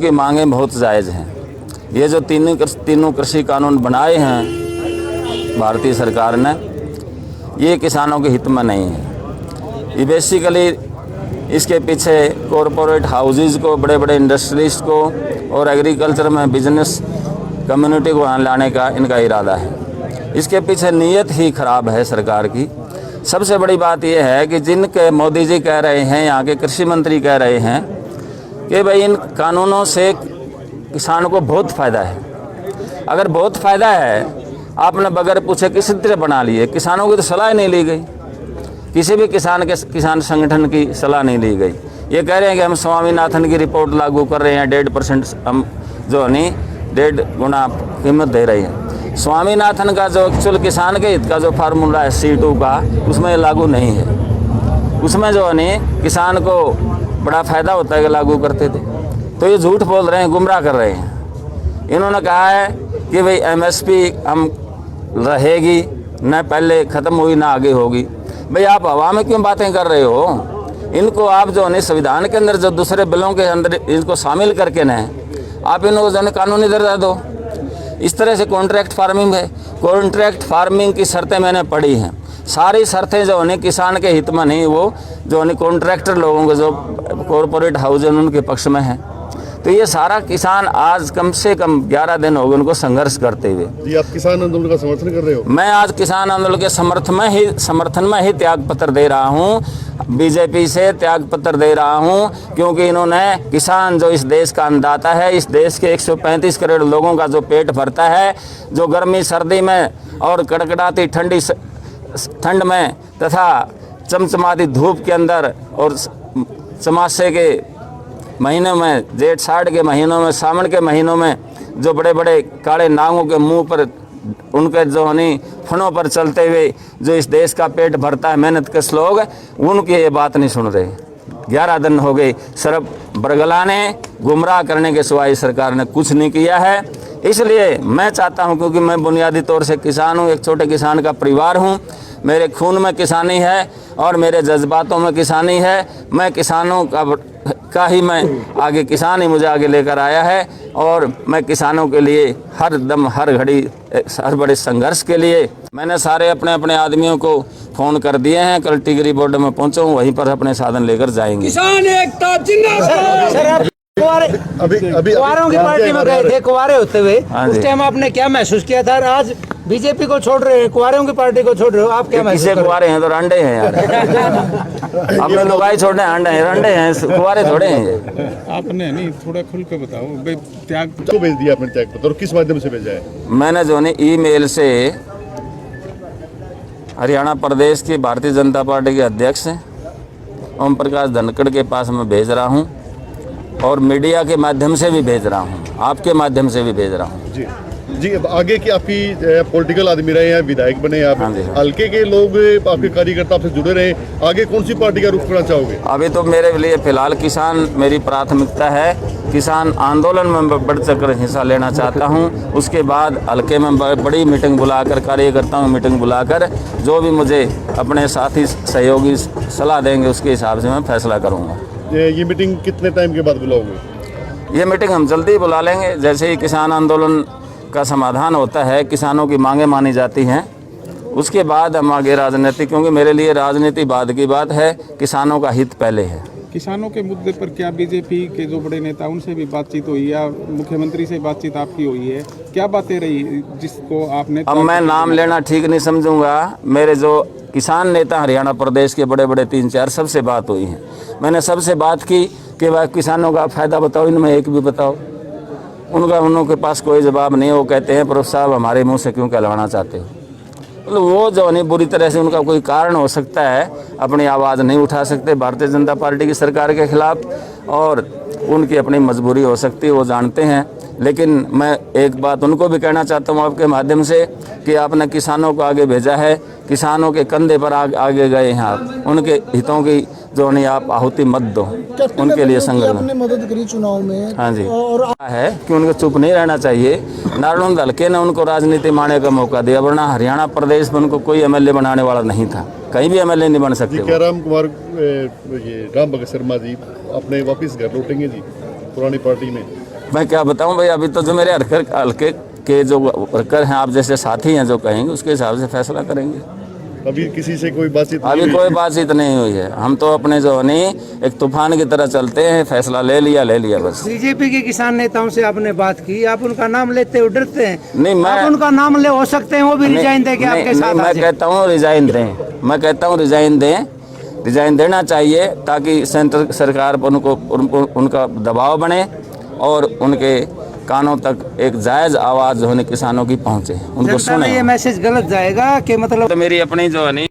की मांगें बहुत जायज़ हैं। ये जो तीनों कृषि कानून बनाए हैं भारतीय सरकार ने, ये किसानों के हित में नहीं है। ये बेसिकली इसके पीछे कॉरपोरेट हाउसेस को, बड़े बड़े इंडस्ट्रीज को और एग्रीकल्चर में बिजनेस कम्युनिटी को लाने का इनका इरादा है। इसके पीछे नीयत ही खराब है सरकार की। सबसे बड़ी बात यह है कि जिनके मोदी जी कह रहे हैं, यहाँ के कृषि मंत्री कह रहे हैं कि भाई इन कानूनों से किसानों को बहुत फ़ायदा है। अगर बहुत फ़ायदा है, आपने बगैर पूछे किसी तरह बना लिए। किसानों की तो सलाह नहीं ली गई, किसी भी किसान संगठन की सलाह नहीं ली गई। ये कह रहे हैं कि हम स्वामीनाथन की रिपोर्ट लागू कर रहे हैं, 1.5% हम जो नहीं 1.5 गुना कीमत दे रही है। स्वामीनाथन का जो एक्चुअल किसान के हित का जो फार्मूला है C2 का, उसमें लागू नहीं है। उसमें जो नहीं किसान को बड़ा फ़ायदा होता है कि लागू करते थे। तो ये झूठ बोल रहे हैं, गुमराह कर रहे हैं। इन्होंने कहा है कि भाई MSP हम रहेगी, न पहले ख़त्म हुई ना आगे होगी। भाई आप हवा में क्यों बातें कर रहे हो? इनको आप जो है संविधान के अंदर जो दूसरे बिलों के अंदर इनको शामिल करके न आप इनको जो है कानूनी दर्जा दो। इस तरह से कॉन्ट्रैक्ट फार्मिंग है। कॉन्ट्रैक्ट फार्मिंग की शर्तें मैंने पढ़ी हैं, सारी शर्तें जो है किसान के हित में नहीं, वो जो है कॉन्ट्रैक्टर लोगों के जो कॉरपोरेट हाउस उनके पक्ष में है। तो ये सारा किसान आज कम से कम 11 दिन हो गए उनको संघर्ष करते हुए। जी, आप किसान आंदोलन का समर्थन कर रहे हो? मैं आज किसान आंदोलन के समर्थन में ही त्याग पत्र दे रहा हूँ। बीजेपी से त्याग पत्र दे रहा हूँ क्योंकि इन्होंने किसान जो इस देश का अन्नदाता है, इस देश के 135 करोड़ लोगों का जो पेट भरता है, जो गर्मी सर्दी में और कड़कड़ाती ठंड में तथा चमचमाती धूप के अंदर और चमासे के महीनों में, जेठ साठ के महीनों में, सावन के महीनों में जो बड़े बड़े काले नागों के मुंह पर उनके जो है फनों पर चलते हुए जो इस देश का पेट भरता है मेहनत के लोग, उनकी ये बात नहीं सुन रहे। 11 दिन हो गए, सिर्फ बरगलाने गुमराह करने के सिवाय सरकार ने कुछ नहीं किया है। इसलिए मैं चाहता हूं, क्योंकि मैं बुनियादी तौर से किसान हूं, एक छोटे किसान का परिवार हूं, मेरे खून में किसानी है और मेरे जज्बातों में किसानी है। मैं किसानों का ही मैं आगे, किसान ही मुझे आगे लेकर आया है और मैं किसानों के लिए हर दम हर घड़ी हर बड़े संघर्ष के लिए मैंने सारे अपने अपने आदमियों को फ़ोन कर दिए हैं। कल टिगरी बॉर्डर में पहुंचा हूँ, वहीं पर अपने साधन लेकर जाएंगे। किसान एकता जिंदाबाद। अभी कुंवारों की पार्टी में गए थे, कुंवारे होते हुए, उस टाइम आपने क्या महसूस किया था? आज बीजेपी को छोड़ रहे हैं, कुंवारों की पार्टी को छोड़ रहे हो, आप क्या महसूस कर रहे हो? कुंवारे हैं तो रंडे हैं यार। अपने लोग आई छोड़ने रंडे हैं, कुंवारे थोड़े हैं। आपने नहीं, थोड़ा खुल के बताओ। त्याग तो भेज दिया आपने त्याग पत्र, और किस माध्यम से भेजा है? मैंने जो है ईमेल से हरियाणा प्रदेश की भारतीय जनता पार्टी के अध्यक्ष ओम प्रकाश धनखड़ के पास मैं भेज रहा हूं और मीडिया के माध्यम से भी भेज रहा हूं, आपके माध्यम से भी भेज रहा हूं। जी जी, अब आगे की आपकी पॉलिटिकल आदमी रहे हैं, विधायक बने आप, हल्के के लोग आपके कार्यकर्ता आपसे जुड़े रहे, आगे कौन सी पार्टी का रुख करना चाहोगे? अभी तो मेरे लिए फिलहाल किसान मेरी प्राथमिकता है। किसान आंदोलन में बढ़ चढ़कर हिस्सा लेना चाहता हूं। उसके बाद हल्के में बड़ी मीटिंग बुलाकर, कार्यकर्ताओं मीटिंग बुलाकर जो भी मुझे अपने साथी सहयोगी सलाह देंगे उसके हिसाब से मैं फैसला करूँगा। ये मीटिंग कितने टाइम के बाद बुलाओगे? ये मीटिंग हम जल्दी बुला लेंगे। जैसे ही किसान आंदोलन का समाधान होता है, किसानों की मांगें मानी जाती हैं, उसके बाद हम आगे राजनीति, क्योंकि मेरे लिए राजनीति बाद की बात है, किसानों का हित पहले है। किसानों के मुद्दे पर क्या बीजेपी के जो बड़े नेता उनसे भी बातचीत हुई या मुख्यमंत्री से बातचीत आपकी हुई है? क्या बातें रही जिसको आपने? अब मैं नाम लेना ठीक नहीं समझूंगा। मेरे जो किसान नेता हरियाणा प्रदेश के बड़े बड़े 3-4 सबसे बात हुई है। मैंने सबसे बात की कि भाई किसानों का फ़ायदा बताओ, इनमें एक भी बताओ। उनके पास कोई जवाब नहीं। वो कहते हैं प्रभु साहब हमारे मुंह से क्यों कहलवाना चाहते हो? मतलब वो जो नहीं, बुरी तरह से उनका कोई कारण हो सकता है, अपनी आवाज़ नहीं उठा सकते भारतीय जनता पार्टी की सरकार के खिलाफ, और उनकी अपनी मजबूरी हो सकती है, वो जानते हैं। लेकिन मैं एक बात उनको भी कहना चाहता हूँ आपके माध्यम से कि आपने किसानों को आगे भेजा है, किसानों के कंधे पर आगे गए हैं आप, उनके हितों की जो नहीं आप आहुति मत दो, उनके लिए संघर्ष आपने मदद करी चुनाव में। हाँ जी, और है कि उनको चुप नहीं रहना चाहिए। नारायण हल्के ने उनको राजनीति मारने का मौका दिया, वरना हरियाणा प्रदेश में उनको कोई MLA बनाने वाला नहीं था, कहीं भी MLA नहीं बन सकते। क्या राम कुमार, ये राम भगत शर्मा जी अपने वापस घर लौटेंगे जी? पुरानी पार्टी में? मैं क्या बताऊं भाई, अभी तो जो मेरे हल्के के जो वर्कर हैं, आप जैसे साथी हैं, जो कहेंगे उसके हिसाब से फैसला करेंगे। अभी किसी से कोई बातचीत अभी कोई बातचीत नहीं हुई है। हम तो अपने जो नहीं एक तूफान की तरह चलते हैं, फैसला ले लिया बस। बीजेपी के किसान नेताओं से आपने बात की, आप उनका नाम लेते हो डरते हैं? नहीं, मैं आप उनका नाम ले, हो सकते हैं वो भी रिजाइन दे के आपके साथ आ मैं जाए। कहता हूँ रिजाइन दें, मैं कहता हूँ रिजाइन देना चाहिए, ताकि सेंटर सरकार पर उनका दबाव बने और उनके कानों तक एक जायज़ आवाज़ होने किसानों की पहुँचे, उनको जनता में सुने। ये मैसेज गलत जाएगा कि मतलब तो मेरी अपनी जो है नहीं